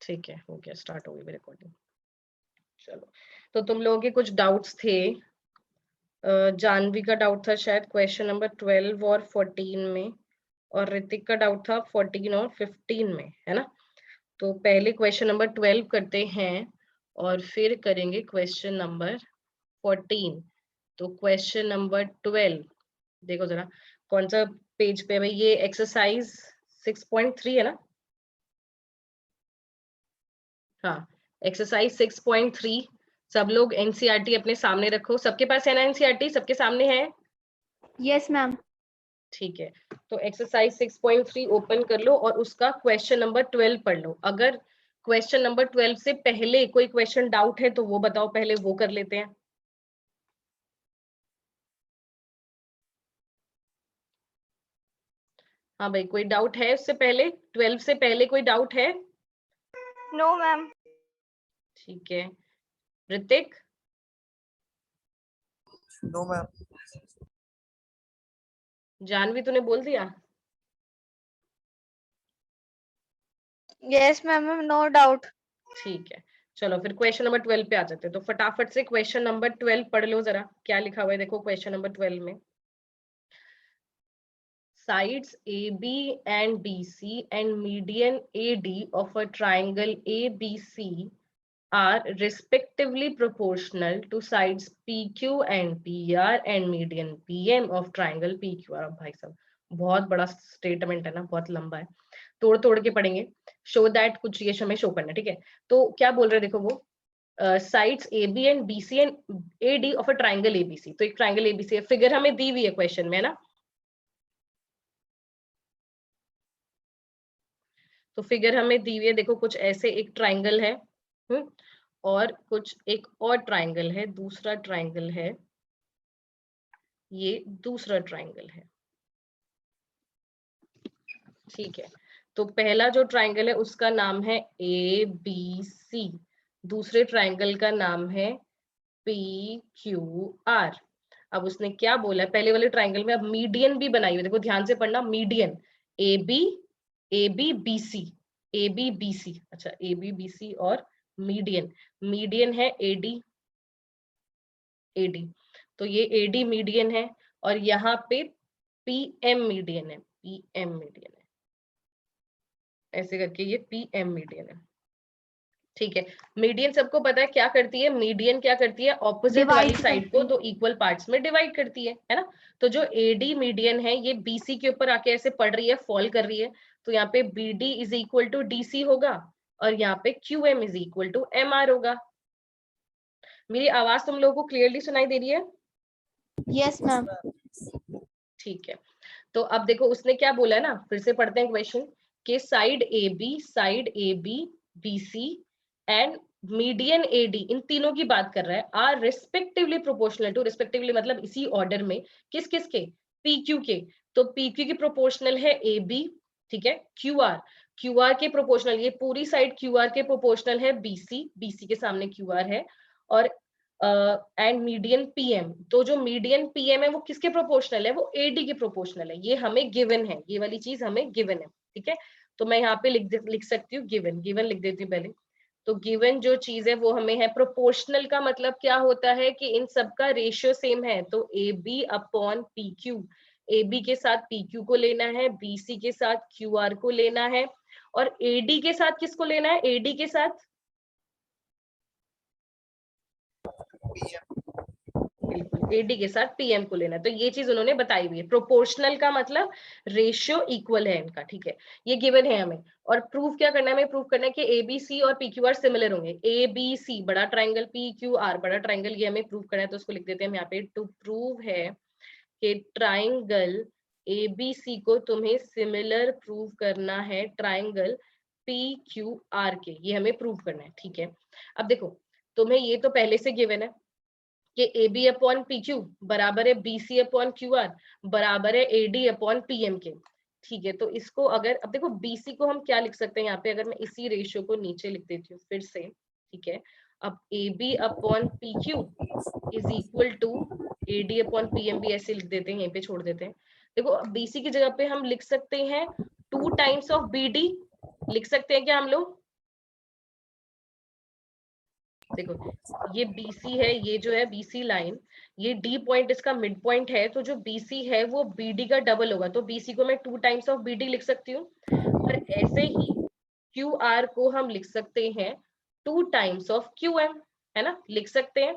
ठीक है, हो गया, स्टार्ट हो गई रिकॉर्डिंग। चलो, तो तुम लोगों के कुछ डाउट्स थे। जानवी का डाउट था शायद क्वेश्चन नंबर 12 और 14 में, और ऋतिक का डाउट था 14 और 15 में, है ना। तो पहले क्वेश्चन नंबर 12 करते हैं और फिर करेंगे क्वेश्चन नंबर 14। तो क्वेश्चन नंबर 12 देखो जरा कौन सा पेज पे है भाई। ये एक्सरसाइज 6.3 है ना। हाँ, एक्सरसाइज 6.3। सब लोग एनसीईआरटी अपने सामने रखो। सबके पास है ना एनसीईआरटी? सबके सामने है? Yes ma'am. ठीक है, तो एक्सरसाइज 6.3 ओपन कर लो और उसका क्वेश्चन नंबर 12 पढ़ लो। अगर क्वेश्चन नंबर 12 से पहले कोई क्वेश्चन डाउट है तो वो बताओ, पहले वो कर लेते हैं। हाँ भाई, कोई डाउट है उससे पहले? 12 से पहले कोई डाउट है? No ma'am. ठीक है, ऋतिक? No ma'am. जानवी तूने बोल दिया? Yes ma'am, no doubt. ठीक है, चलो फिर क्वेश्चन नंबर 12 पे आ जाते हैं। तो फटाफट से क्वेश्चन नंबर 12 पढ़ लो जरा, क्या लिखा हुआ है देखो क्वेश्चन नंबर 12 में। Sides AB and BC and median AD of a triangle ABC are respectively proportional to sides PQ and PR and median PM of triangle PQR। अब भाई साहब बहुत बड़ा स्टेटमेंट है ना, बहुत लंबा है, तोड़ तोड़ के पढ़ेंगे। शो दैट, कुछ ये हमें शो करना है, ठीक है। तो क्या बोल रहे हैं देखो वो, sides AB and BC and AD of a triangle ABC। तो एक ट्राइंगल ABC है, फिगर हमें दी हुई है क्वेश्चन में, है ना। तो फिगर हमें दी हुई है, देखो कुछ ऐसे एक ट्राइंगल है, और कुछ एक और ट्राइंगल है, दूसरा ट्राइंगल है, ये दूसरा ट्राइंगल है, ठीक है। तो पहला जो ट्राइंगल है उसका नाम है ABC, दूसरे ट्राइंगल का नाम है PQR। अब उसने क्या बोला है पहले वाले ट्राइंगल में, अब मीडियन भी बनाई हुई, देखो ध्यान से पढ़ना, मीडियन ABBC, अच्छा ABBC और मीडियन, मीडियन है AD, तो ये AD मीडियन है, और यहाँ पे PM मीडियन है, PM मीडियन है, ऐसे करके ये PM मीडियन है, ठीक है। मीडियन सबको पता है क्या करती है, मीडियन क्या करती है, ऑपोजिट वाली साइड को दो इक्वल पार्ट्स में डिवाइड करती है ना। तो जो AD मीडियन है ये BC के ऊपर आके ऐसे पड़ रही है, फॉल कर रही है, तो यहाँ पे BD is equal to DC होगा, और यहाँ पे QM is equal to MR होगा। मेरी आवाज तुम लोगों को क्लियरली सुनाई दे रही है? Yes ma'am. ठीक है, तो अब देखो उसने क्या बोला है ना, फिर से पढ़ते हैं क्वेश्चन के, side AB BC and median AD, इन तीनों की बात कर रहा है, are respectively proportional to, respectively मतलब इसी ऑर्डर में, किस किस के, PQ के। तो PQ की प्रोपोर्शनल है AB, ठीक है। QR के प्रोपोर्शनल, ये पूरी साइड QR के प्रोपोर्शनल है BC के सामने QR है, और एंड मीडियन PM, तो जो मीडियन PM है वो किसके प्रोपोर्शनल है, वो AD के प्रोपोर्शनल है। ये हमें गिवन है, ये वाली चीज हमें गिवन है, ठीक है। तो मैं यहाँ पे लिख सकती हूँ गिवन लिख देती हूँ पहले। तो गिवन जो चीज है वो हमें है, प्रोपोर्शनल का मतलब क्या होता है कि इन सबका रेशियो सेम है, तो AB अपॉन PQ, AB के साथ PQ को लेना है, BC के साथ QR को लेना है, और AD के साथ किसको लेना है, AD के साथ बिल्कुल AD के साथ PM को लेना है। तो ये चीज उन्होंने बताई हुई है, प्रोपोर्शनल का मतलब रेशियो इक्वल है इनका, ठीक है। ये गिवन है हमें, और प्रूफ क्या करना है, हमें प्रूफ करना है कि ABC और PQR सिमिलर होंगे। ABC बड़ा ट्राइंगल, PQR बड़ा ट्राइंगल, ये हमें प्रूफ करना है, तो उसको लिख देते हैं हम यहाँ पे, टू प्रूव है कि ट्राइंगल ABC को तुम्हें सिमिलर प्रूव करना है ट्राइंगल PQR के, ये हमें प्रूव करना है, ठीक है। अब देखो तुम्हें ये तो पहले से गिवन है कि AB अपॉन PQ बराबर है BC अपॉन QR बराबर है AD अपॉन PM के, ठीक है। तो इसको अगर, अब देखो BC को हम क्या लिख सकते हैं यहाँ पे, अगर मैं इसी रेशियो को नीचे लिख देती हूँ फिर से, ठीक है। अब AB upon PQ is equal to AD upon PM भी ऐसे लिख देते हैं, यहीं पे छोड़ देते हैं। देखो BC की जगह पे हम लिख सकते हैं 2 टाइम्स ऑफ BD, लिख सकते हैं क्या हम लोग? देखो ये BC है, ये जो है BC लाइन, ये D पॉइंट इसका मिड पॉइंट है, तो जो BC है वो BD का डबल होगा, तो BC को मैं 2 टाइम्स ऑफ BD लिख सकती हूँ। और ऐसे ही QR को हम लिख सकते हैं 2 टाइम्स ऑफ QM, है ना, लिख सकते हैं।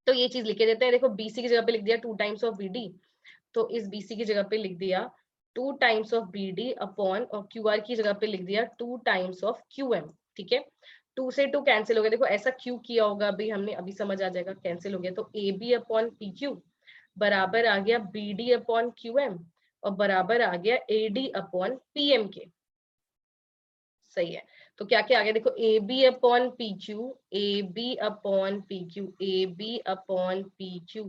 तो ये चीज लिखे देते हैं। देखो BC की जगह पे लिख दिया 2 टाइम्स ऑफ BD, तो इस BC की जगह पे लिख दिया 2 टाइम्स ऑफ BD अपॉन, और QR की जगह पे लिख दिया 2 टाइम्स ऑफ QM। ठीक है, 2 से 2 कैंसिल हो गया। देखो ऐसा क्यों किया होगा अभी हमने, अभी समझ आ जाएगा, कैंसिल हो गया। तो AB अपॉन PQ बराबर आ गया BD अपॉन QM, और बराबर आ गया AD अपॉन PM के। सही है, तो क्या क्या आ गया देखो, AB upon PQ, AB upon PQ, AB upon PQ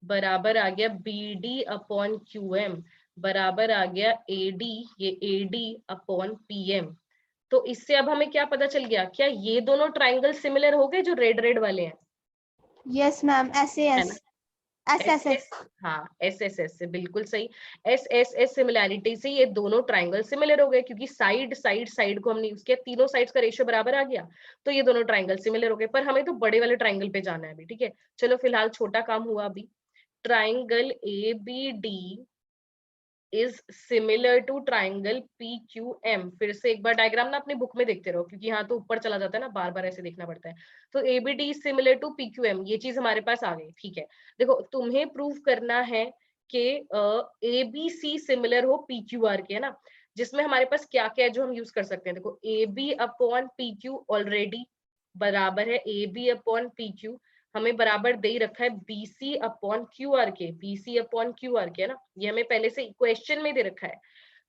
बराबर आ गया BD अपॉन QM, बराबर आ गया AD, ये AD अपॉन PM। तो इससे अब हमें क्या पता चल गया, क्या ये दोनों ट्राइंगल सिमिलर हो गए जो रेड रेड वाले हैं, Yes, ma'am. है ना? SAS. एस, हाँ SSS से बिल्कुल सही। SSS सिमिलैरिटी से ये दोनों ट्राइंगल सिमिलर हो गए, क्योंकि साइड साइड साइड को हमने यूज किया, तीनों साइड्स का रेशियो बराबर आ गया, तो ये दोनों ट्राइंगल सिमिलर हो गए। पर हमें तो बड़े वाले ट्राइंगल पे जाना है अभी, ठीक है। चलो फिलहाल छोटा काम हुआ अभी। Triangle ABD is similar to triangle PQM। फिर से एक बार डायग्राम ना अपनी बुक में देखते रहो, क्योंकि यहाँ तो ऊपर चला जाता है ना, बार बार ऐसे देखना पड़ता है। तो ABD is similar to PQM, ये चीज हमारे पास आ गई, ठीक है। देखो तुम्हें प्रूव करना है कि ABC सिमिलर हो PQR के, है ना, जिसमें हमारे पास क्या क्या है जो हम यूज कर सकते हैं। देखो AB अपॉन PQ ऑलरेडी बराबर है AB अपॉन PQ, हमें बराबर दे ही रखा है BC अपॉन QR के, BC अपॉन QR के, है ना, ये हमें पहले से क्वेश्चन में दे रखा है।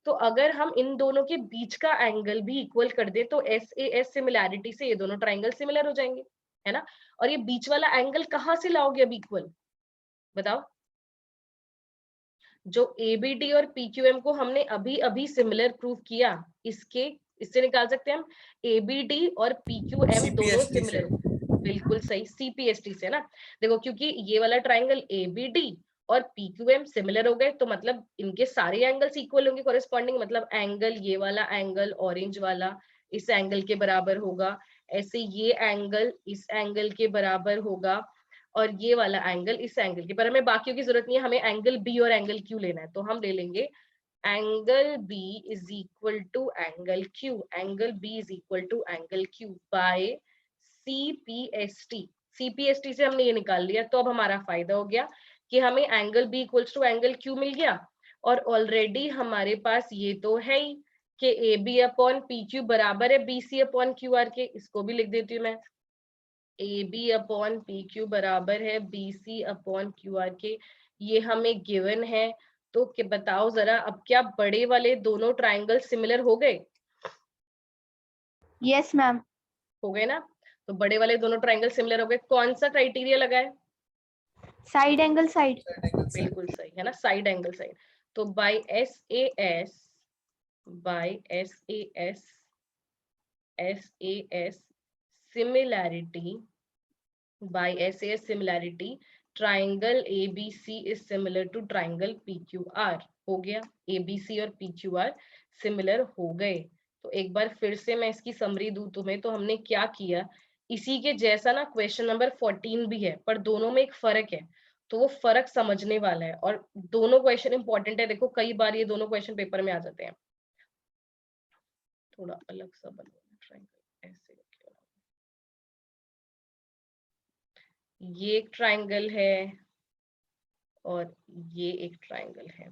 तो अगर हम इन दोनों के बीच का एंगल भी इक्वल कर दे तो SAS सिमिलैरिटी से ये दोनों ट्राइंगल सिमिलर हो जाएंगे, है ना। और ये बीच वाला एंगल कहाँ से लाओगे अब इक्वल, बताओ। जो ABD और PQM को हमने अभी अभी सिमिलर प्रूव किया, इससे निकाल सकते हैं हम ABD और PQM दोनों CPST से। सिमिलर। बिल्कुल सही, CPST से ना। देखो क्योंकि ये वाला ट्राइंगल ABD और PQM सिमिलर हो गए, तो मतलब इनके सारे एंगल्स इक्वल होंगे कॉरेस्पॉन्डिंग, मतलब एंगल, ये वाला एंगल ऑरेंज वाला इस एंगल के बराबर होगा, ऐसे ये एंगल इस एंगल के बराबर होगा, और ये वाला एंगल इस एंगल के। पर हमें बाकियों की जरूरत नहीं है, हमें एंगल बी और एंगल क्यू लेना है, तो हम ले लेंगे angle B is equal to angle Q, angle B is equal to angle Q by CPST। CPST से हमने ये निकाल लिया, तो अब हमारा फायदा हो गया कि हमें angle B equals to angle Q मिल गया, और ऑलरेडी हमारे पास ये तो है ही कि AB अपॉन PQ बराबर है BC अपॉन QR के, इसको भी लिख देती हूँ मैं, AB अपॉन PQ बराबर है BC अपॉन QR के, ये हमें गिवन है। तो बताओ जरा, अब क्या बड़े वाले दोनों ट्राइंगल सिमिलर हो गए? Yes, ma'am. हो गए ना, तो बड़े वाले दोनों ट्राइंगल सिमिलर हो गए। कौन सा क्राइटेरिया लगा है? Side angle side. बिल्कुल सही है ना, साइड एंगल साइड। तो by SAS, by SAS similarity, by SAS similarity triangle ABC is similar to triangle PQR। हो गया, ABC और PQR सिमिलर हो गए। तो एक बार फिर से मैं इसकी समरी दूं तुम्हें, तो हमने क्या किया, इसी के जैसा ना क्वेश्चन नंबर 14 भी है, पर दोनों में एक फर्क है, तो वो फर्क समझने वाला है, और दोनों क्वेश्चन इंपॉर्टेंट है। देखो कई बार ये दोनों क्वेश्चन पेपर में आ जाते हैं। थोड़ा अलग सा बनवाना ट्रायंगल, ऐसे ये एक ट्राइंगल है और ये एक ट्राइंगल है,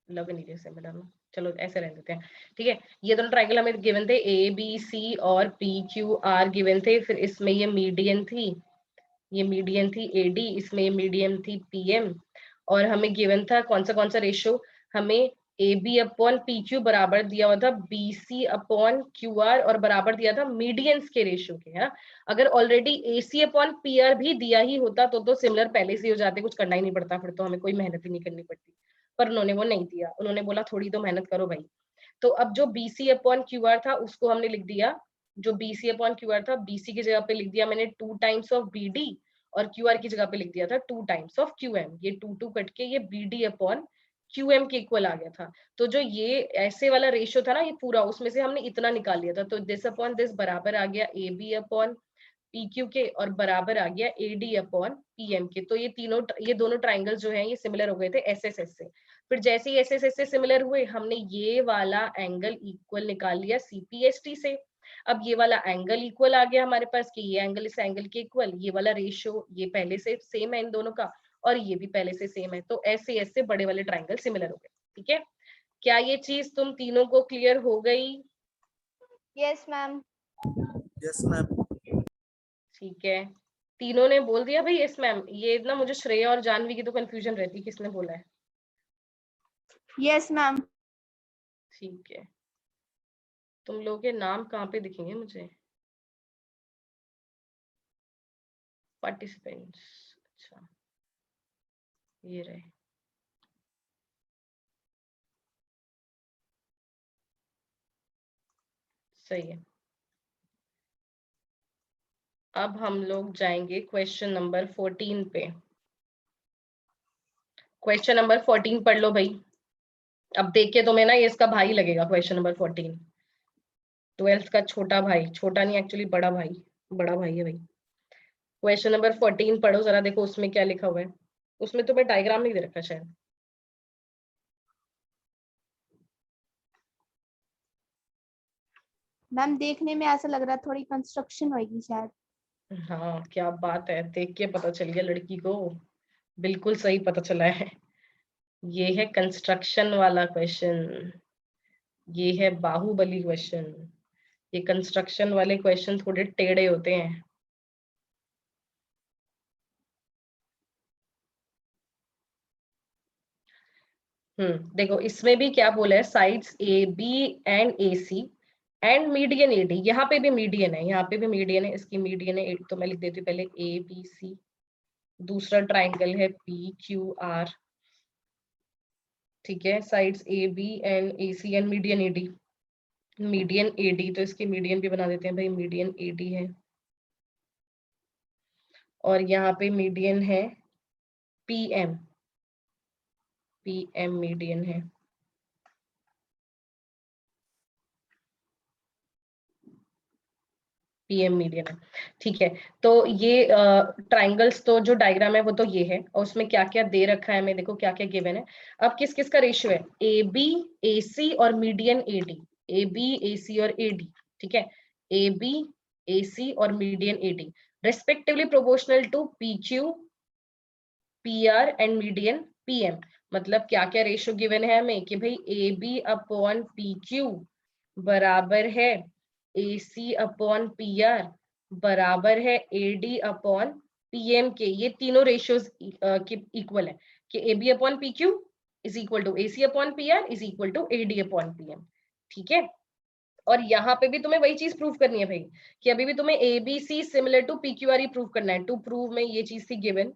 लग नहीं रहे सिमिलर ना, चलो ऐसे रहने देते हैं, ठीक है। ये दोनों ट्राइंगल हमें गिवन थे, ABC और PQR गिवन थे, फिर इसमें ये मीडियन थी, ये मीडियन थी AD, इसमें ये मीडियन थी PM, और हमें गिवन था कौन सा रेशियो, हमें AB अपॉन PQ बराबर दिया हुआ था BC अपॉन QR, और बराबर दिया था मीडियंस के रेशियो के, है ना। अगर ऑलरेडी AC अपॉन PR भी दिया ही होता तो सिमिलर पहले से हो जाते, कुछ करना ही नहीं पड़ता, फिर तो हमें कोई मेहनत ही नहीं करनी पड़ती। पर उन्होंने वो नहीं दिया, उन्होंने बोला थोड़ी तो मेहनत करो भाई। तो अब जो BC अपॉन QR था उसको हमने लिख दिया, जो BC अपॉन QR था, BC की जगह पे लिख दिया मैंने 2 टाइम्स ऑफ BD, और QR की जगह पे लिख दिया था 2 टाइम्स ऑफ QM। ये 2 कट के ये BD अपॉन QM के इक्वल आ गया था। तो जो ये ऐसे वाला रेशियो था ना, ये पूरा, उसमें से हमने इतना निकाल लिया था, तो दिस अपॉन दिस बराबर आ गया AB अपॉन PQ के और बराबर आ गया AD अपॉन PM के। तो ये दोनों ट्राइंगल जो हैं ये सिमिलर हो गए थे SSS से। फिर जैसे ही SSS से सिमिलर हुए हमने ये वाला एंगल इक्वल निकाल लिया CPST से। अब ये वाला एंगल इक्वल आ गया हमारे पास कि ये एंगल इस एंगल के इक्वल, ये वाला रेशियो ये पहले से सेम है इन दोनों का और ये भी पहले से सेम है, तो ऐसे ऐसे बड़े वाले ट्राइंगल सिमिलर हो गए। ठीक है, क्या ये चीज तुम तीनों को क्लियर हो गई? Yes ma'am. Yes ma'am. ठीक है, तीनों ने बोल दिया भाई यस मैम। ये ना मुझे श्रेया और जानवी की तो कंफ्यूजन रहती, किसने बोला है? Yes ma'am. ठीक है, तुम लोगों के नाम कहाँ पे दिखेंगे मुझे? पार्टिसिपेंट्स, अच्छा ये रहे। सही है, अब हम लोग जाएंगे क्वेश्चन नंबर 14 पे। क्वेश्चन नंबर 14 पढ़ लो भाई। अब देख के तुम्हें ना ये इसका भाई लगेगा क्वेश्चन नंबर 14, 12th का छोटा भाई, छोटा नहीं एक्चुअली बड़ा भाई, बड़ा भाई है भाई। क्वेश्चन नंबर 14 पढ़ो जरा, देखो उसमें क्या लिखा हुआ है। उसमें तुम्हें डायग्राम नहीं दे रखा शायद। मैम देखने में ऐसा लग रहा है थोड़ी कंस्ट्रक्शन होगी शायद। हाँ क्या बात है, देख के पता चल गया लड़की को, बिल्कुल सही पता चला है। ये है कंस्ट्रक्शन वाला क्वेश्चन, ये है बाहुबली क्वेश्चन। ये कंस्ट्रक्शन वाले क्वेश्चन थोड़े टेढ़े होते हैं। देखो इसमें भी क्या बोला है, sides A B and A C and median A D. यहाँ पे भी मीडियन है, यहाँ पे भी मीडियन है, इसकी मीडियन है तो मैं लिख देती हूँ पहले ए बी सी। दूसरा ट्राइंगल है पी क्यू आर, ठीक है, sides A B and A C and median A D. Median A D तो इसकी मीडियन भी बना देते हैं भाई, मीडियन ए डी है। और यहाँ पे मीडियन है P M, P M median है। पीएम मीडियन है, ठीक है। तो ये ट्राइंगल्स तो जो डायग्राम है वो तो ये है, और उसमें क्या क्या दे रखा है हमें, देखो क्या क्या गिवन है। अब किस किस का रेशियो है, ए बी ए सी और median A D, A B A C और ए डी, ठीक है, ए बी ए सी और median A D respectively proportional to P Q P R and median P M. मतलब क्या क्या रेशियो गिवन है हमें कि भाई A B upon P Q बराबर है A C upon P R बराबर है A D upon P M के। ये तीनों रेशियोज इक्वल है कि A B upon P Q is equal to A C upon P R is equal to A D upon P M, ठीक है। और यहाँ पे भी तुम्हें वही चीज प्रूव करनी है भाई, कि अभी भी तुम्हें A B C similar to P Q R ही प्रूव करना है। टू प्रूव में ये चीज थी गिवन,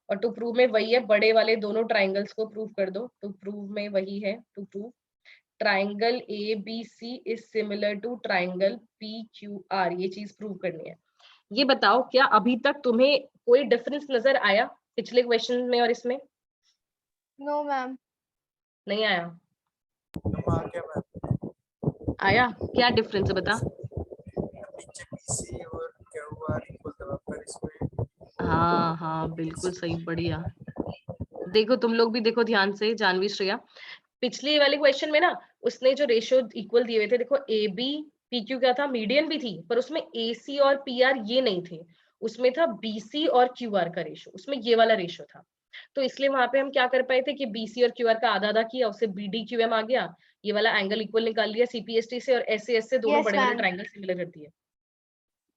और टू प्रूव में वही है, बड़े वाले दोनों ट्राइंगल्स को प्रूव कर दो। टू प्रूव में वही है, to prove triangle A B C is similar to triangle P Q R, ये चीज प्रूव करनी है। ये बताओ क्या अभी तक तुम्हें कोई डिफरेंस नजर आया पिछले क्वेश्चन में और इसमें? No ma'am. नहीं आया? आ गया मैम। आया, क्या डिफरेंस है बता। नीचे पीसी और क्यूआर इक्वल दबाकर इसमें। हाँ हाँ बिल्कुल सही, बढ़िया। देखो तुम लोग भी देखो ध्यान से, जानवी श्रेया, पिछले वाले क्वेश्चन में ना उसने जो रेशियो इक्वल दिए हुए थे, देखो ए बी पी क्यू क्या था, मीडियन भी थी, पर उसमें ए सी और पी आर ये नहीं थे, उसमें था बी सी और क्यू आर का रेशियो, उसमें ये वाला रेशियो था। तो इसलिए वहां पे हम क्या कर पाए थे कि बी सी और क्यू आर का आधा आधा किया, उससे बी डी क्यू एम आ गया, ये वाला एंगल इक्वल निकाल लिया सीपीएसटी से, और ऐसे ऐसे दोनों यस बड़े बड़े मैम। ट्राइंगल सिमिलर कर दिए,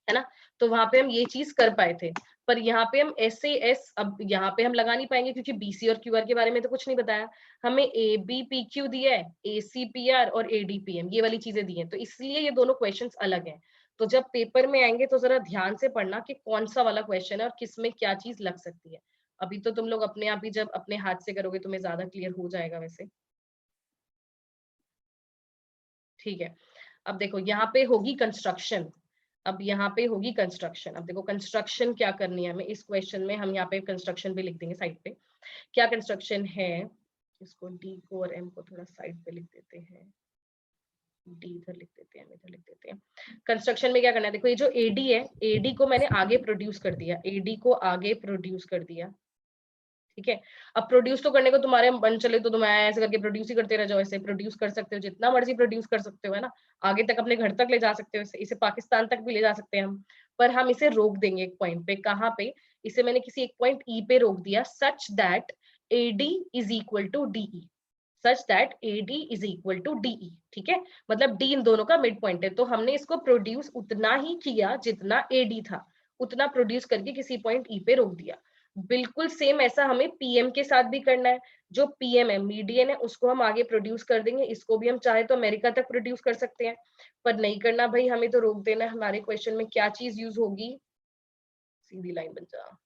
है ना। तो वहां पे हम ये चीज कर पाए थे। पर यहाँ पे हम एस एस अब यहाँ पे हम लगा नहीं पाएंगे, क्योंकि बीसी और क्यूआर के बारे में तो कुछ नहीं बताया हमें। ए बी पी क्यू दिया है, ए सी पी आर और ए डी पी एम, ये वाली चीजें दी हैं, तो इसलिए ये दोनों क्वेश्चंस अलग हैं। तो जब पेपर में आएंगे तो जरा ध्यान से पढ़ना कि कौन सा वाला क्वेश्चन है और किसमें क्या चीज लग सकती है। अभी तो तुम लोग अपने आप ही जब अपने हाथ से करोगे तुम्हें ज्यादा क्लियर हो जाएगा वैसे, ठीक है। अब देखो यहाँ पे होगी कंस्ट्रक्शन, अब यहाँ पे होगी कंस्ट्रक्शन। अब देखो कंस्ट्रक्शन क्या करनी है हमें इस क्वेश्चन में, हम यहाँ पे कंस्ट्रक्शन भी लिख देंगे साइड पे। क्या कंस्ट्रक्शन है, इसको डी को और एम को थोड़ा साइड पे लिख देते हैं। डी इधर लिख देते हैं, इधर लिख देते हैं। कंस्ट्रक्शन में क्या करना है, देखो ये जो एडी है, एडी को मैंने आगे प्रोड्यूस कर दिया, एडी को आगे प्रोड्यूस कर दिया, ठीक है। अब प्रोड्यूस तो करने को तुम्हारे मन चले तो तुम ऐसे करके प्रोड्यूस ही करते रह जाओ, ऐसे प्रोड्यूस कर सकते हो, जितना मर्जी प्रोड्यूस कर सकते हो, है ना, आगे तक अपने घर तक ले जा सकते हो, इसे पाकिस्तान तक भी ले जा सकते हैं हम, पर हम इसे रोक देंगे एक पॉइंट पे। कहाँ पे? इसे मैंने किसी एक पॉइंट ई पे रोक दिया, such that AD is equal to DE, such that AD is equal to DE, ठीक है, मतलब डी इन दोनों का मिड पॉइंट है। तो हमने इसको प्रोड्यूस उतना ही किया जितना एडी था, उतना प्रोड्यूस करके किसी पॉइंट ई पे रोक दिया। बिल्कुल सेम ऐसा हमें पीएम के साथ भी करना है। जो पीएम है, मीडियन है, उसको हम आगे प्रोड्यूस कर देंगे, इसको भी हम चाहे तो अमेरिका तक प्रोड्यूस कर सकते हैं, पर नहीं करना भाई, हमें तो रोक देना है। हमारे क्वेश्चन में क्या चीज यूज होगी, सीधी लाइन बन जा,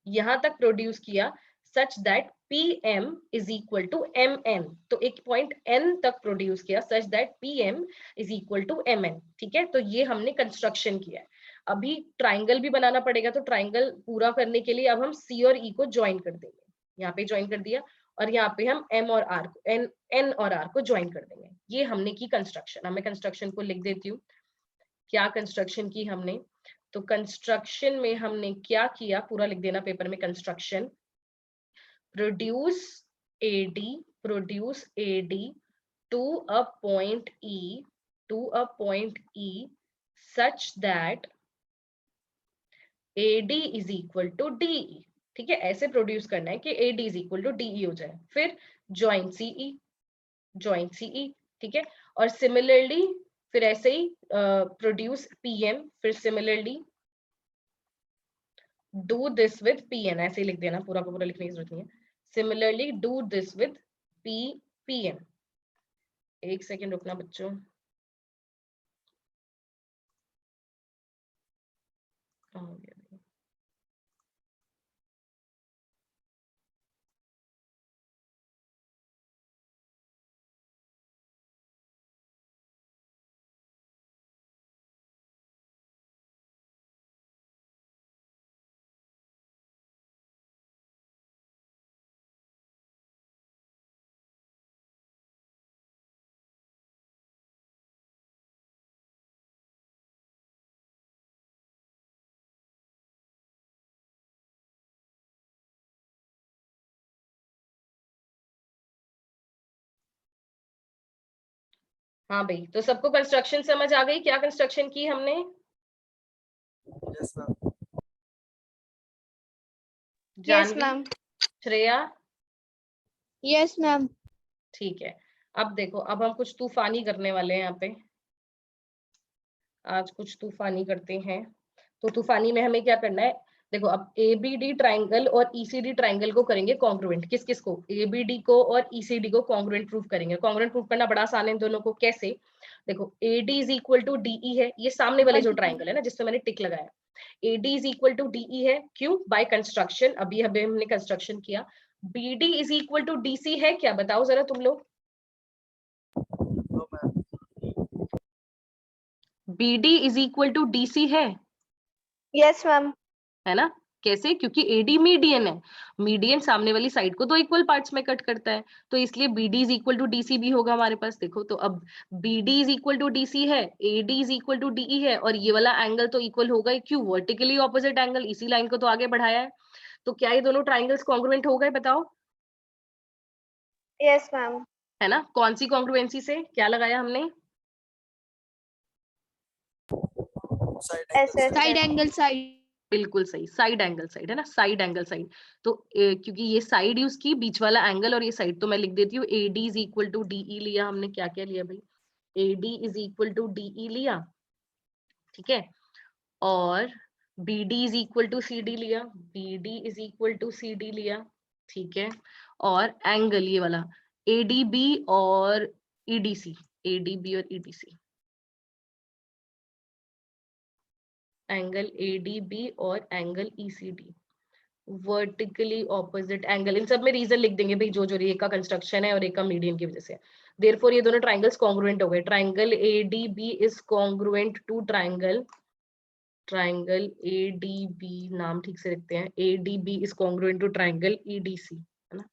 यहां तक प्रोड्यूस किया such that PM is equal to MN, तो एक पॉइंट N तक प्रोड्यूस किया such that PM is equal to MN, ठीक है। तो ये हमने कंस्ट्रक्शन किया है। अभी ट्राइंगल भी बनाना पड़ेगा, तो ट्राइंगल पूरा करने के लिए अब हम C और E को ज्वाइन कर देंगे, यहाँ पे ज्वाइन कर दिया, और यहाँ पे हम M और R को, N और R को ज्वाइन कर देंगे। ये हमने की कंस्ट्रक्शन। अब मैं कंस्ट्रक्शन को लिख देती हूँ, क्या कंस्ट्रक्शन की हमने। तो कंस्ट्रक्शन में हमने क्या किया, पूरा लिख देना पेपर में, construction produce AD to a point E such that AD is equal to DE, ठीक है, ऐसे प्रोड्यूस करना है कि AD is equal to DE हो जाए। फिर ज्वाइन CE, ठीक है, और सिमिलरली फिर ऐसे ही प्रोड्यूस PM, फिर similarly do this with PN, ऐसे ही लिख देना, पूरा का पूरा लिखने की जरूरत नहीं है। Similarly do this with PM। एक सेकेंड रुकना बच्चों, हाँ भाई, तो सबको कंस्ट्रक्शन समझ आ गई, क्या कंस्ट्रक्शन की हमने? Yes ma'am. Janvi, Shreya, yes ma'am. ठीक है। अब देखो, अब हम कुछ तूफानी करने वाले हैं यहाँ पे, आज कुछ तूफानी करते हैं। तो तूफानी में हमें क्या करना है, देखो अब ABD ट्राइंगल और ECD ट्राइंगल को करेंगे कॉन्ग्रुएंट। किस किस को? ABD को और ECD को कॉन्ग्रुएंट प्रूफ करेंगे। कॉन्ग्रुएंट प्रूफ करना बड़ा आसान है इन दोनों को। कैसे? देखो AD is equal to DE है, ये सामने वाले जो ट्राइंगल है ना जिसमें मैंने टिक लगाया, AD is equal to DE है, क्यों? बाय कंस्ट्रक्शन, अभी अभी हमने कंस्ट्रक्शन किया। BD is equal to DC है क्या, बताओ जरा तुम लोग? No ma'am. BD is equal to DC है, यस मैम। है ना? कैसे? क्योंकि AD मीडियन है, मीडियन सामने वाली साइड को 2 इक्वल पार्ट्स में कट करता है, तो इसलिए BD is equal to DC भी होगा हमारे पास। देखो तो अब BD is equal to DC है, AD is equal to DE है, और ये वाला एंगल तो इक्वल होगा ही, क्यों? वर्टिकली ऑपोजिट एंगल, इसी लाइन को तो आगे बढ़ाया है। तो क्या ये दोनों ट्राइंगल्स कॉन्ग्रुएंट हो गए, बताओ? Yes ma'am. है ना? कौन सी कॉन्ग्रुएंसी से क्या लगाया हमने? Side angle side. बिल्कुल सही, साइड एंगल साइड, है ना, साइड एंगल साइड। तो क्योंकि ये साइड यूज की, बीच वाला एंगल और ये साइड, तो मैं लिख देती हूँ AD is equal to DE लिया हमने। क्या क्या लिया भाई? AD is equal to DE लिया, ठीक है, और BD is equal to CD लिया, BD is equal to CD लिया, ठीक है, और एंगल ये वाला ADB और EDC, ADB और EDC, एंगल ADB और angle ECD, vertically opposite angle. इन सब में रीजन लिख देंगे भाई, जो जो एक का कंस्ट्रक्शन है और एक का मीडियन की वजह से। देयरफॉर ये दोनों ट्राइंगल्स कॉन्ग्रुएंट हो गए। Triangle ADB is congruent to triangle ADB, नाम ठीक से लिखते हैं, ADB is congruent to triangle EDC, है ना?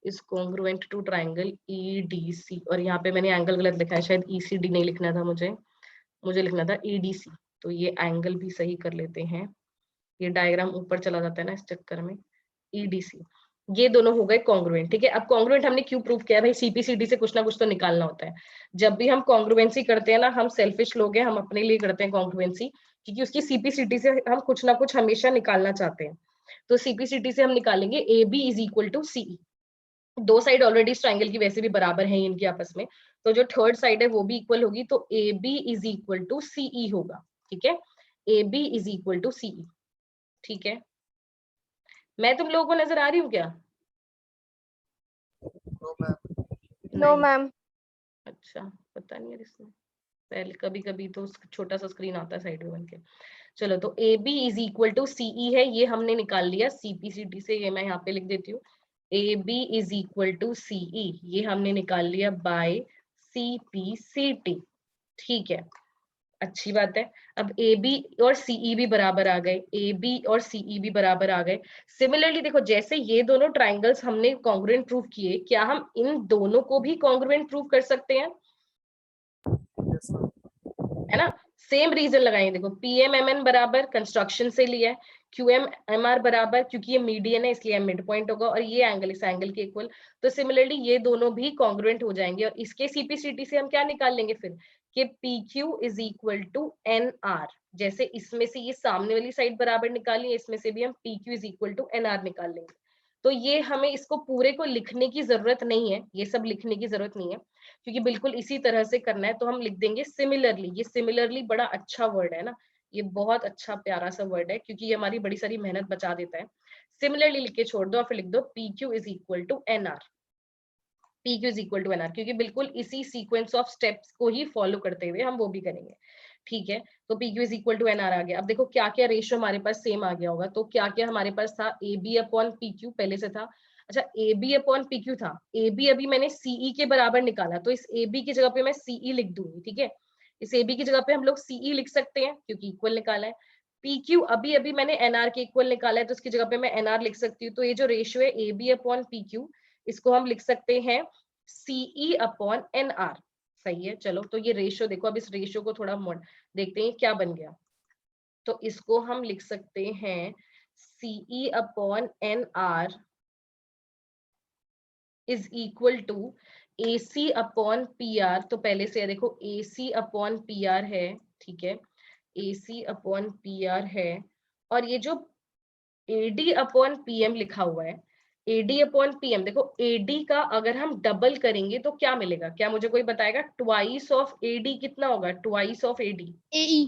Is congruent to triangle EDC, और यहाँ पे मैंने एंगल गलत लिखा है, शायद ECD नहीं लिखना था मुझे लिखना था EDC। तो ये एंगल भी सही कर लेते हैं, ये डायग्राम ऊपर चला जाता है ना इस चक्कर में। EDC, ये दोनों हो गए कॉन्ग्रुएंट। ठीक है, अब कॉन्ग्रुएंट हमने क्यों प्रूव किया भाई, CPCD से कुछ ना कुछ तो निकालना होता है। जब भी हम कॉन्ग्रुएंसी करते हैं ना, हम सेल्फिश लोग हैं, हम अपने लिए करते हैं कॉन्ग्रुएंसी, क्योंकि उसकी CPCD से हम कुछ ना कुछ हमेशा निकालना चाहते हैं। तो CPCD से हम निकालेंगे AB is equal to CE। दो साइड ऑलरेडी इस ट्राइंगल की वैसे भी बराबर है इनकी आपस में, तो जो थर्ड साइड है वो भी इक्वल होगी, तो AB is equal to CE होगा। ठीक है, AB is equal to CE। ठीक है, मैं तुम लोगों को नजर आ रही हूँ क्या? No ma'am. No ma'am. अच्छा, पता नहीं है इसमें, पहले कभी कभी तो छोटा सा स्क्रीन आता है साइड में बन के। चलो, तो AB is equal to CE है, ये हमने निकाल लिया CPCD से, ये मैं यहाँ पे लिख देती हूँ। AB is equal to CE, ये हमने निकाल लिया बाय CPCD। ठीक है, अच्छी बात है। अब AB और CE भी बराबर आ गए, AB और CE भी बराबर आ गए। सिमिलरली देखो, जैसे ये दोनों ट्राइंगल्स हमने कॉन्ग्रुएंट प्रूव किए, क्या हम इन दोनों को भी कॉन्ग्रुएंट प्रूव कर सकते हैं? Yes ma'am. है ना, सेम रीजन लगाएंगे। देखो, PMMN बराबर कंस्ट्रक्शन से लिया है, QMMR बराबर, क्योंकि ये मीडियन है इसलिए मिड पॉइंट होगा, और ये एंगल इस एंगल के इक्वल। तो सिमिलरली ये दोनों भी कॉन्ग्रुएंट हो जाएंगे, और इसके CPCD से हम क्या निकाल लेंगे फिर, कि PQ is equal to NR। जैसे इसमें से ये सामने वाली साइड बराबर निकाली, इसमें से भी हम PQ is equal to NR निकाल लेंगे। तो ये हमें इसको पूरे को लिखने की जरूरत नहीं है, ये सब लिखने की जरूरत नहीं है, क्योंकि बिल्कुल इसी तरह से करना है। तो हम लिख देंगे सिमिलरली। ये सिमिलरली बड़ा अच्छा वर्ड है ना, ये बहुत अच्छा प्यारा सा वर्ड है, क्योंकि ये हमारी बड़ी सारी मेहनत बचा देता है। सिमिलरली लिख के छोड़ दो और फिर लिख दो PQ is equal to NR। PQ is equal to NR, क्योंकि बिल्कुल इसी सीक्वेंस ऑफ स्टेप्स को ही फॉलो करते हुए हम वो भी करेंगे। ठीक है, तो PQ is equal to NR आ गया। अब देखो क्या क्या रेशियो हमारे पास सेम आ गया होगा, तो क्या क्या हमारे पास था, AB अपॉन PQ पहले से था। अच्छा, AB अपॉन PQ था, AB अभी मैंने CE के बराबर निकाला, तो इस AB की जगह पे मैं CE लिख दूंगी। ठीक है, इस AB की जगह पे हम लोग CE लिख सकते हैं, क्योंकि इक्वल निकाला है। PQ अभी अभी मैंने NR के इक्वल निकाला है, तो उसकी जगह पे मैं NR लिख सकती हूँ। तो ये जो रेशियो है AB अपॉन PQ, इसको हम लिख सकते हैं CE अपॉन NR। सही है, चलो, तो ये रेशियो देखो, अब इस रेशियो को थोड़ा देखते हैं क्या बन गया। तो इसको हम लिख सकते हैं CE upon NR is equal to AC upon PR। तो पहले से देखो, AC अपॉन PR है। ठीक है, AC अपॉन PR है, और ये जो AD अपॉन PM लिखा हुआ है, AD अपॉन PM, देखो AD का अगर हम डबल करेंगे तो क्या मिलेगा, क्या मुझे कोई बताएगा? ट्वाइस ऑफ AD कितना होगा? Twice of AD AE।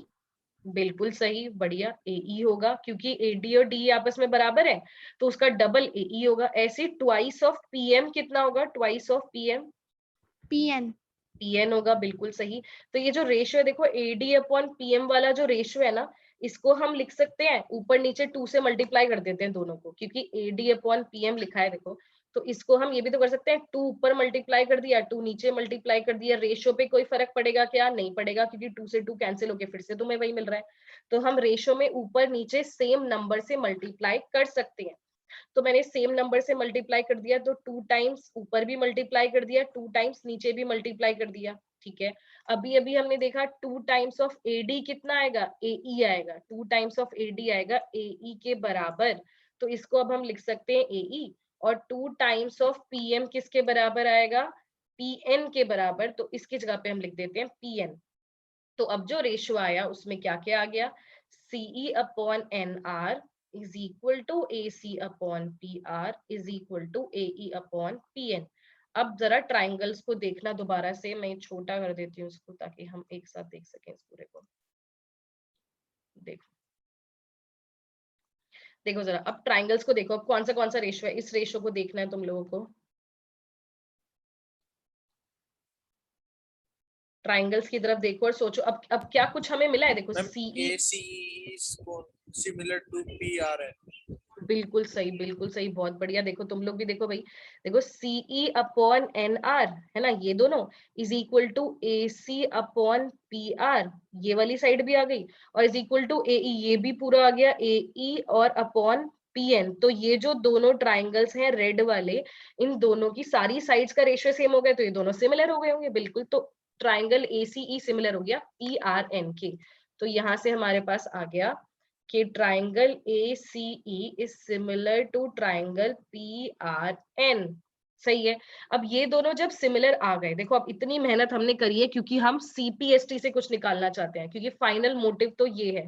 बिल्कुल सही, बढ़िया, AE होगा, क्योंकि AD और DE आपस में बराबर है, तो उसका डबल AE होगा। ऐसे ट्वाइस ऑफ PM कितना होगा? ट्वाइस ऑफ PM PN होगा, बिल्कुल सही। तो ये जो रेशियो है देखो, AD अपॉन PM वाला जो रेशियो है ना, इसको हम लिख सकते हैं ऊपर नीचे 2 से मल्टीप्लाई कर देते हैं दोनों को, क्योंकि AD अपॉन PM लिखा है देखो, तो इसको हम ये भी तो कर सकते हैं, 2 ऊपर मल्टीप्लाई कर दिया, 2 नीचे मल्टीप्लाई कर दिया। रेशियो पे कोई फर्क पड़ेगा क्या? नहीं पड़ेगा, क्योंकि 2 से 2 कैंसिल होके फिर से तुम्हें वही मिल रहा है। तो हम रेशियो में ऊपर नीचे सेम नंबर से मल्टीप्लाई कर सकते हैं। तो मैंने सेम नंबर से मल्टीप्लाई कर दिया, तो 2 टाइम्स ऊपर भी मल्टीप्लाई कर दिया, 2 टाइम्स नीचे भी मल्टीप्लाई कर दिया। ठीक है, अभी अभी हमने देखा 2 टाइम्स ऑफ AD कितना आएगा? AE आएगा। 2 टाइम्स ऑफ AD आएगा AE के बराबर, तो इसको अब हम लिख सकते हैं AE। और 2 टाइम्स ऑफ PM किसके बराबर आएगा? PN के बराबर, तो इसकी जगह पे हम लिख देते हैं PN। तो अब जो रेशियो आया उसमें क्या क्या आ गया? CE upon NR is equal to AC upon PR is equal to AE upon PN। अब जरा ट्राइंगल्स को देखना दोबारा से, मैं छोटा कर देती हूँ इसको ताकि हम एक साथ देख सकें इस पूरे को। देखो देखो जरा, अब ट्राइंगल्स को देखो, अब कौन सा रेशियो है, इस रेशियो को देखना है तुम लोगों को। ट्राइंगल्स की तरफ देखो और सोचो, अब क्या कुछ हमें मिला है? देखो, ma'am CE, ACE is similar to PR है। बिल्कुल सही, बिल्कुल सही, बहुत बढ़िया। देखो तुम लोग भी देखो भाई, देखो CE अपॉन NR है ना, ये दोनों is equal to AC upon PR, ये वाली साइड भी आ गई, और इज इक्वल टू AE, ये भी पूरा आ गया, AE और अपॉन PN, तो ये जो दोनों ट्राइंगल्स हैं रेड वाले, इन दोनों की सारी साइड्स का रेशियो सेम हो गया, तो ये दोनों सिमिलर हो गए होंगे बिल्कुल। तो ट्राइंगल ACE सिमिलर हो गया PRNK। तो यहाँ से हमारे पास आ गया कि triangle ACE is similar to triangle PRN। सही है। अब ये दोनों जब सिमिलर आ गए, देखो अब इतनी मेहनत हमने करी है क्योंकि हम CPST से कुछ निकालना चाहते हैं, क्योंकि फाइनल मोटिव तो ये है,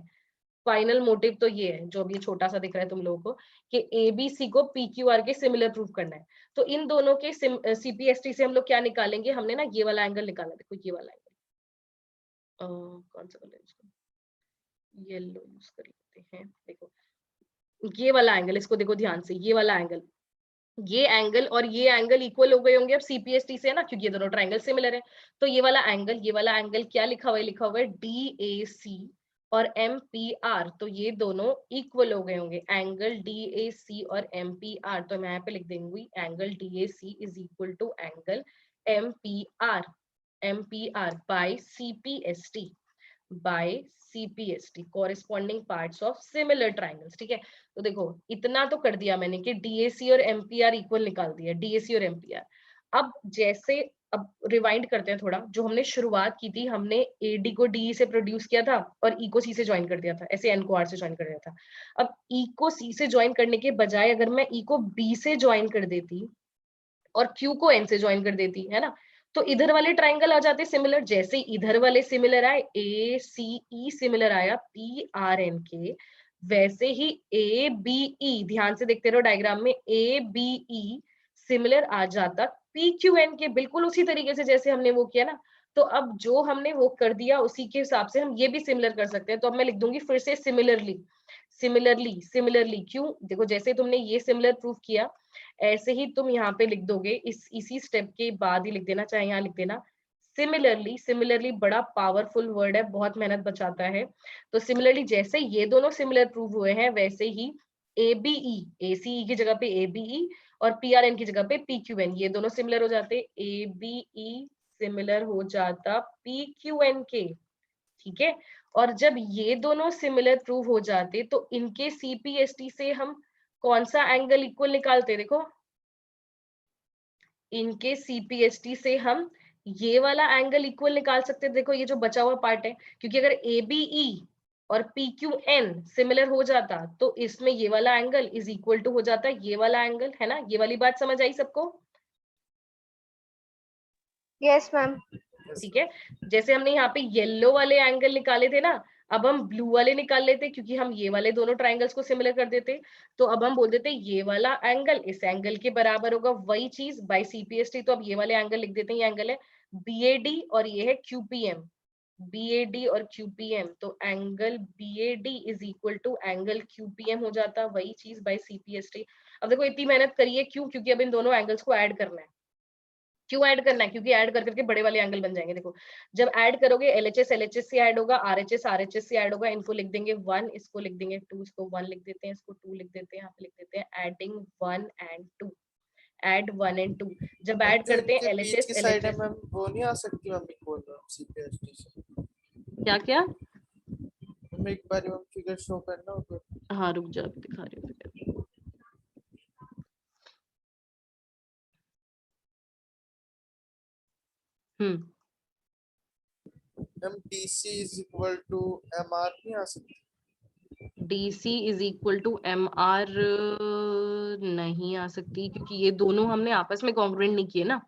फाइनल मोटिव तो ये है जो अभी छोटा सा दिख रहा है तुम लोगों को, कि ABC को PQR के सिमिलर प्रूव करना है। तो इन दोनों के CPST से हम लोग क्या निकालेंगे, हमने ना ये वाला एंगल निकाला, देखो ये वाला एंगल, कौन सा कलर इसको, येलो यूज कर लेते हैं। देखो ये वाला एंगल, इसको देखो ध्यान से, ये वाला एंगल, ये एंगल और ये एंगल इक्वल हो गए होंगे अब CPST से, है ना, क्योंकि ये दोनों ट्राइंगल सिमिलर है। तो ये वाला एंगल क्या लिखा हुआ है, लिखा हुआ है DAC और MPR, तो ये दोनों इक्वल हो गए होंगे, एंगल DAC और MPR। तो मैं यहाँ पे लिख देंगी angle DAC is equal to angle MPR by CPST corresponding parts of similar triangles। ठीक है, तो देखो इतना तो कर दिया मैंने कि DAC और MPR इक्वल निकाल दिया, DAC और MPR। अब जैसे, अब रिवाइंड करते हैं थोड़ा, जो हमने शुरुआत की थी, हमने AD को DE से प्रोड्यूस किया था और E को C से ज्वाइन कर दिया था, ऐसे N को R से ज्वाइन कर दिया था। अब E को C से ज्वाइन करने के बजाय अगर मैं E को B से ज्वाइन कर देती और Q को N से ज्वाइन कर देती, है ना, तो इधर वाले ट्राइंगल आ जाते सिमिलर। जैसे इधर वाले सिमिलर आए, ACE सिमिलर आया PRNK, वैसे ही ABE, ध्यान से देखते रहो डायग्राम में, ABE सिमिलर आ जाता PQN के, बिल्कुल उसी तरीके से जैसे हमने वो किया ना। तो अब जो हमने वो कर दिया उसी के हिसाब से हम ये भी सिमिलर कर सकते हैं। तो अब मैं लिख दूंगी फिर से सिमिलरली, सिमिलरली। क्यों, देखो जैसे तुमने ये सिमिलर प्रूफ किया, ऐसे ही तुम यहाँ पे लिख दोगे, इसी स्टेप के बाद ही लिख देना, चाहे यहाँ लिख देना सिमिलरली बड़ा पावरफुल वर्ड है, बहुत मेहनत बचाता है। तो सिमिलरली जैसे ये दोनों सिमिलर प्रूव हुए हैं, वैसे ही ACE की जगह पे ABE और PRN की जगह पे PQN, ये दोनों सिमिलर हो जाते, ABE सिमिलर हो जाता PQN के। ठीक है, और जब ये दोनों सिमिलर प्रूव हो जाते तो इनके CPST से हम कौन सा एंगल इक्वल निकालते, देखो इनके CPST से हम ये वाला एंगल इक्वल निकाल सकते हैं। देखो ये जो बचा हुआ पार्ट है, क्योंकि अगर ABE और PQN सिमिलर हो जाता तो इसमें ये वाला एंगल इज इक्वल टू हो जाता ये वाला एंगल, है ना। ये वाली बात समझ आई सबको? Yes ma'am. ठीक है, जैसे हमने यहाँ पे येलो वाले एंगल निकाले थे ना, अब हम ब्लू वाले निकाल लेते, क्योंकि हम ये वाले दोनों ट्राइंगल्स को सिमिलर कर देते। तो अब हम बोल देते ये वाला एंगल इस एंगल के बराबर होगा, वही चीज बाय CPST। तो अब ये वाले एंगल लिख देते हैं, ये एंगल है BAD और ये है QPM, BAD और QPM। तो angle BAD is equal to angle QPM हो जाता, वही चीज बाय CPST। अब देखो इतनी मेहनत करिए, क्यों, क्योंकि अब इन दोनों एंगल्स को ऐड करना है। क्यों ऐड करना है, क्योंकि ऐड कर करके बड़े वाले एंगल बन जाएंगे। देखो जब ऐड करोगे LHS से ऐड होगा, RHS से ऐड होगा, इनको लिख देंगे 1, इसको लिख देंगे 2, इसको 1 लिख देते हैं, इसको 2 लिख देते हैं, यहाँ पे लिख देते हैं एडिंग 1 एंड 2, ऐड 1 एंड 2। जब ऐड करते हैं बीच की साइड है LHS, मैम, वो नहीं आ सकती मम्मी बोल रहा हूँ CPST से। क्या क्या, मैं एक बार मैम फिगर शो करना होगा। हाँ रुक जा दिखा रही हूँ figure. Ma'am DC is equal to MR नहीं आ सकती? DC is equal to MR नहीं आ सकती, क्योंकि ये दोनों हमने आपस में कॉन्ग्रुएंट नहीं किए ना।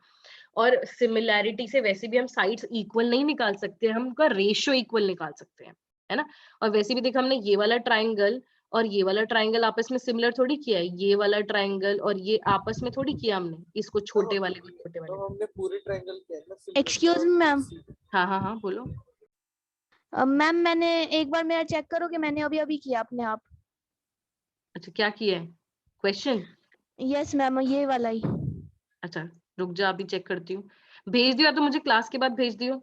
और सिमिलैरिटी से वैसे भी हम साइड्स इक्वल नहीं निकाल सकते, हम उनका रेशियो इक्वल निकाल सकते हैं, है ना। और वैसे भी देखो हमने ये वाला ट्राइंगल और ये वाला ट्राइंगल आपस में सिमिलर थोड़ी किया है, ये वाला ट्राइंगल और ये आपस में थोड़ी किया हमने, इसको छोटे वाले को छोटे वाले। तो हमने पूरे ट्रायंगल किया है ना। Excuse me ma'am. हाँ हाँ हाँ बोलो। मैम मैंने एक बार मेरा चेक करोगे, मैंने अभी अभी किया अपने आप। अच्छा क्या किया है, क्वेश्चन? यस मैम, ये वाला ही। अच्छा रुक जा, अभी चेक करती हूँ। भेज दिया तो मुझे क्लास के बाद भेज दियो।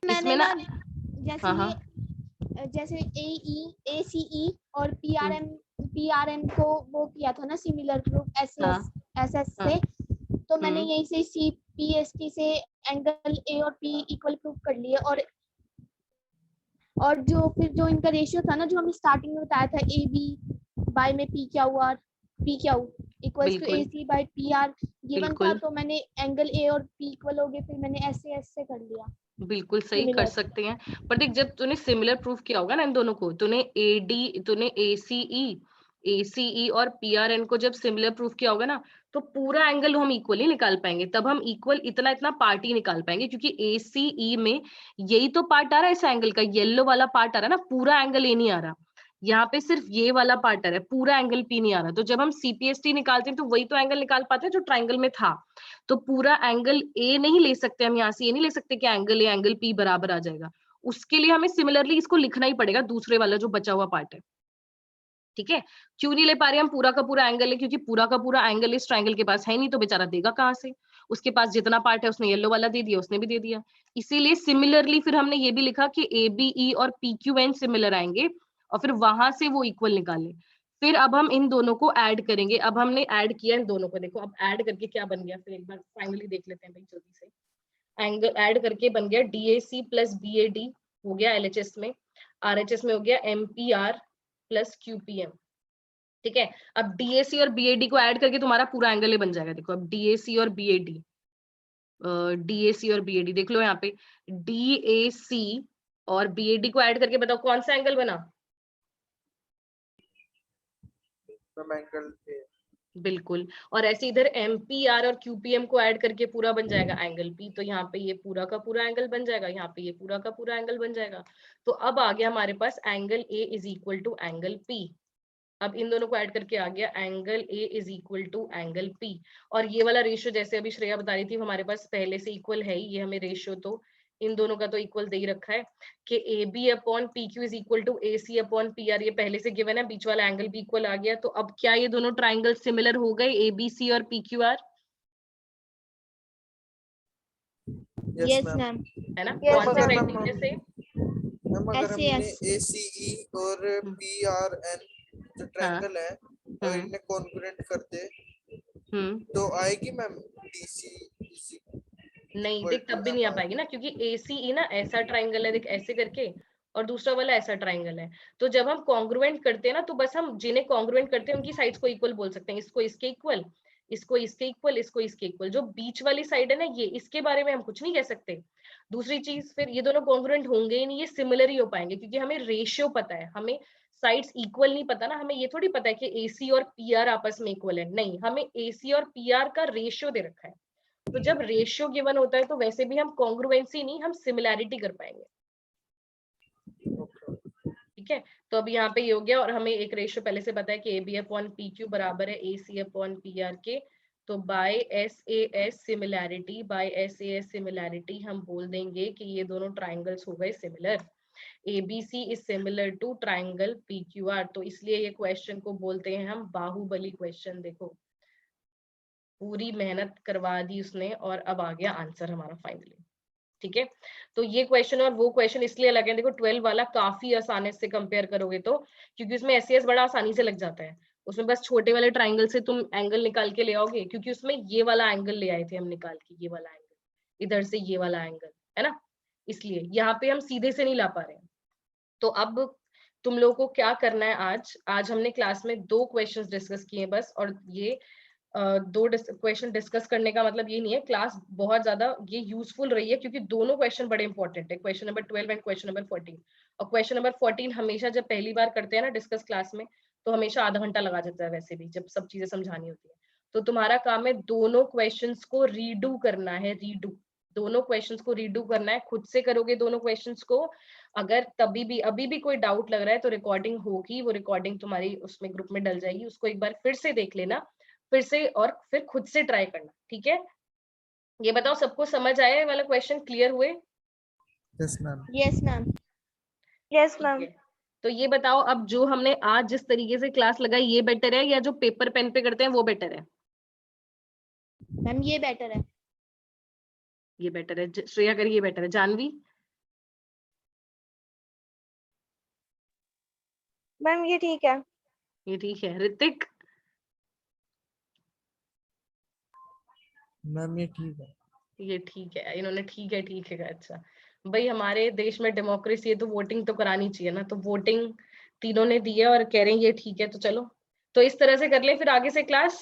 मैंने इसमें ना ना, जैसे हाँ हाँ जैसे ACE और PRN को वो किया था ना सिमिलर ग्रुप हाँ SS से, तो मैंने यही से CPST से एंगल A और P इक्वल प्रूव कर लिए। और और जो फिर जो इनका रेशियो था ना, जो हमने स्टार्टिंग में बताया था, ए बी बाय में पी क्यू इक्वल्स टू बिल्कुल ए सी बाय पी आर गिवन था, बिल्कुल तो मैंने एंगल ए और पी इक्वल हो गए, फिर मैंने ऐसे कर लिया बिल्कुल सही कर सिमिलर। सकते हैं। पर देख, जब तूने सिमिलर प्रूफ किया होगा ना इन दोनों को, तूने एसीई और पीआरएन को जब सिमिलर प्रूफ किया होगा ना, तो पूरा एंगल हम इक्वल ही निकाल पाएंगे। तब हम इक्वल इतना इतना पार्ट ही निकाल पाएंगे, क्योंकि एसीई में यही तो पार्ट आ रहा है इस एंगल का, येलो वाला पार्ट आ रहा है ना, पूरा एंगल ए नहीं आ रहा। यहाँ पे सिर्फ ये वाला पार्ट आ रहा है, पूरा एंगल पी नहीं आ रहा। तो जब हम सीपीएसटी निकालते हैं तो वही तो एंगल निकाल पाते हैं जो ट्राइंगल में था। तो पूरा एंगल ए नहीं ले सकते हम, यहाँ से ये नहीं ले सकते कि एंगल ए एंगल पी बराबर आ जाएगा। उसके लिए हमें सिमिलरली इसको लिखना ही पड़ेगा, दूसरे वाला जो बचा हुआ पार्ट है। ठीक है, क्यों नहीं ले पा रहे हम पूरा का पूरा एंगल है, क्योंकि पूरा का पूरा एंगल इस ट्राइंगल के पास है नहीं, तो बेचारा देगा कहाँ से। उसके पास जितना पार्ट है उसने येलो वाला दे दिया, उसने भी दे दिया। इसीलिए सिमिलरली फिर हमने ये भी लिखा कि ए बी ई और पी क्यू एन सिमिलर आएंगे, और फिर वहां से वो इक्वल निकाले। फिर अब हम इन दोनों को ऐड करेंगे। अब हमने ऐड किया इन दोनों को, देखो अब ऐड करके क्या बन गया, फिर एक बार फाइनली देख लेते हैं भाई जल्दी से। एंगल ऐड करके बन गया डीएसी प्लस बीएडी हो गया एलएचएस में, आरएचएस में हो गया एमपीआर प्लस क्यूपीएम। ठीक है, अब डीएसी और बीएडी को ऐड करके तुम्हारा पूरा एंगल ही बन जाएगा। देखो अब डीएसी और बीएडी, डीएसी और बीएडी देख लो यहाँ पे, डीएसी और बीएडी को ऐड करके बताओ कौन सा एंगल बना। Angle A. बिल्कुल। और ऐसे इधर एमपीआर और क्यूपीएम को ऐड करके पूरा बन जाएगा एंगल पी। तो यहाँ पे ये पूरा का पूरा एंगल बन जाएगा, यहाँ पे ये पूरा का पूरा एंगल बन जाएगा। तो अब आ गया हमारे पास angle A is equal to angle P. अब इन दोनों को ऐड करके आ गया angle A is equal to angle P. और ये वाला रेशियो जैसे अभी श्रेया बता रही थी हमारे पास पहले से इक्वल है ही, ये हमें रेशियो तो इन दोनों का तो इक्वल दे ही रखा है कि A B upon P Q is equal to A C upon P R, ये पहले से गिवन है, बीच वाला एंगल भी इक्वल आ गया। तो अब क्या ये दोनों ट्राइंगल सिमिलर हो गए, ए बी सी और P Q are? Yes ma'am. Ma'am. है ना, Yes, कौन से ma'am. क्राइटेरिया से? मैम अगर ऐसे हमने ACE और PRN जो हाँ ट्रायंगल है वो इनमें कॉन्ग्रुएंट कर दे तो आएगी मैम DC नहीं देख, तब भी नहीं आ पाएगी ना, क्योंकि ACE ना ऐसा ट्राइंगल है, देख ऐसे करके, और दूसरा वाला ऐसा ट्राइंगल है। तो जब हम कॉन्ग्रुएंट करते हैं ना, तो बस हम जिन्हें कॉन्ग्रुएंट करते हैं उनकी साइड्स को इक्वल बोल सकते हैं। इसको इसके इक्वल, इसको इसके इक्वल, इसको इसके इक्वल। जो बीच वाली साइड है ना ये, इसके बारे में हम कुछ नहीं कह सकते। दूसरी चीज, फिर ये दोनों कॉन्ग्रुएंट होंगे ही नहीं, ये सिमिलर ही हो पाएंगे, क्योंकि हमें रेशियो पता है, हमें साइड्स इक्वल नहीं पता ना। हमें ये थोड़ी पता है कि AC और PR आपस में इक्वल है, नहीं, हमें AC और PR का रेशियो दे रखा है। तो जब रेशियो गिवन होता है तो वैसे भी हम कॉन्ग्रुएंसी नहीं, हम सिमिलैरिटी कर पाएंगे। ठीक है, तो अब यहाँ पे ये हो गया, और हमें एक रेशियो पहले से पता है कि AB अपॉन PQ बराबर है AC अपॉन PR के। तो by SAS similarity, by SAS similarity हम बोल देंगे कि ये दोनों ट्राइंगल्स हो गए similar. ABC is similar to triangle PQR। तो इसलिए ये क्वेश्चन को बोलते हैं हम बाहुबली क्वेश्चन। देखो पूरी मेहनत करवा दी उसने, और अब आ गया आंसर हमारा फाइनली। ठीक है, तो ये क्वेश्चन और वो क्वेश्चन इसलिए अलग है, देखो 12 वाला काफी आसानी से कंपेयर करोगे तो, क्योंकि उसमें एसएस बड़ा आसानी से लग जाता है। उसमें बस छोटे वाले ट्राइंगल से तुम एंगल निकाल के ले आओगे, क्योंकि उसमें ये वाला एंगल ले आए थे हम निकाल के, ये वाला एंगल इधर से, ये वाला एंगल है ना, इसलिए यहाँ पे हम सीधे से नहीं ला पा रहे हैं। तो अब तुम लोगों को क्या करना है, आज हमने क्लास में 2 क्वेश्चंस डिस्कस किए बस। और ये 2 क्वेश्चन डिस्कस करने का मतलब ये नहीं है, क्लास बहुत ज्यादा ये यूजफुल रही है, क्योंकि दोनों क्वेश्चन बड़े इंपॉर्टेंट है, question number 12 and question number 14। और क्वेश्चन नंबर 14 हमेशा जब पहली बार करते हैं ना डिस्कस क्लास में, तो हमेशा आधा घंटा लगा जाता है वैसे भी, जब सब चीजें समझानी होती है। तो तुम्हारा काम है दोनों क्वेश्चंस को रीडू करना है, रीडू, दोनों क्वेश्चंस को रीडू करना है। खुद से करोगे दोनों क्वेश्चंस को। अगर तभी भी अभी भी कोई डाउट लग रहा है तो रिकॉर्डिंग होगी, वो रिकॉर्डिंग तुम्हारी उसमें ग्रुप में डल जाएगी, उसको एक बार फिर से देख लेना, फिर से, और फिर खुद से ट्राई करना। ठीक है, ये बताओ सबको समझ आया वाला क्वेश्चन, क्लियर हुए? Yes ma'am. Yes ma'am. Yes ठीक मैम। है, तो ये बताओ अब जो हमने आज जिस तरीके से क्लास लगाई, ये बेटर है या जो पेपर पेन पे करते हैं वो बेटर है? मैम ये बेटर है। ये बेटर है, श्रेया करिए, ये बेटर है, जानवी? मैम ये ठीक है। ये ठीक है, ऋतिक? मैम ये ठीक है। ये ठीक है, इन्होंने ठीक है कहा, अच्छा। भाई हमारे देश में डेमोक्रेसी है तो वोटिंग तो करानी चाहिए ना, तो वोटिंग तीनों ने दी है और कह रहे हैं ये ठीक है, तो चलो तो इस तरह से कर ले फिर आगे से क्लास।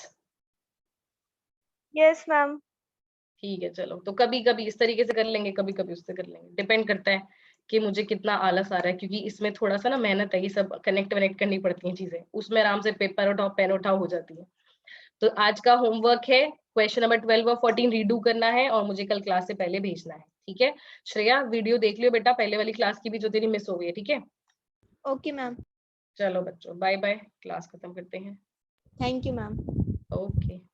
Yes ma'am. ठीक है चलो, तो कभी कभी इस तरीके से कर लेंगे, कभी कभी उससे कर लेंगे, डिपेंड करता है कि मुझे कितना आलस आ रहा है, क्योंकि इसमें थोड़ा सा ना मेहनत है, ये सब कनेक्ट वनेक्ट करनी पड़ती हैं चीजें, उसमें आराम से पेपर उठाओ पेन उठाओ हो जाती है। तो आज का होमवर्क है क्वेश्चन नंबर 12 और 14 रीडू करना है और मुझे कल क्लास से पहले भेजना है, ठीक है। श्रेया वीडियो देख लियो बेटा, पहले वाली क्लास की भी जो तेरी मिस हो गई है, ठीक है। Okay ma'am. चलो बच्चों बाय बाय, क्लास खत्म करते हैं। Thank you ma'am. ओके।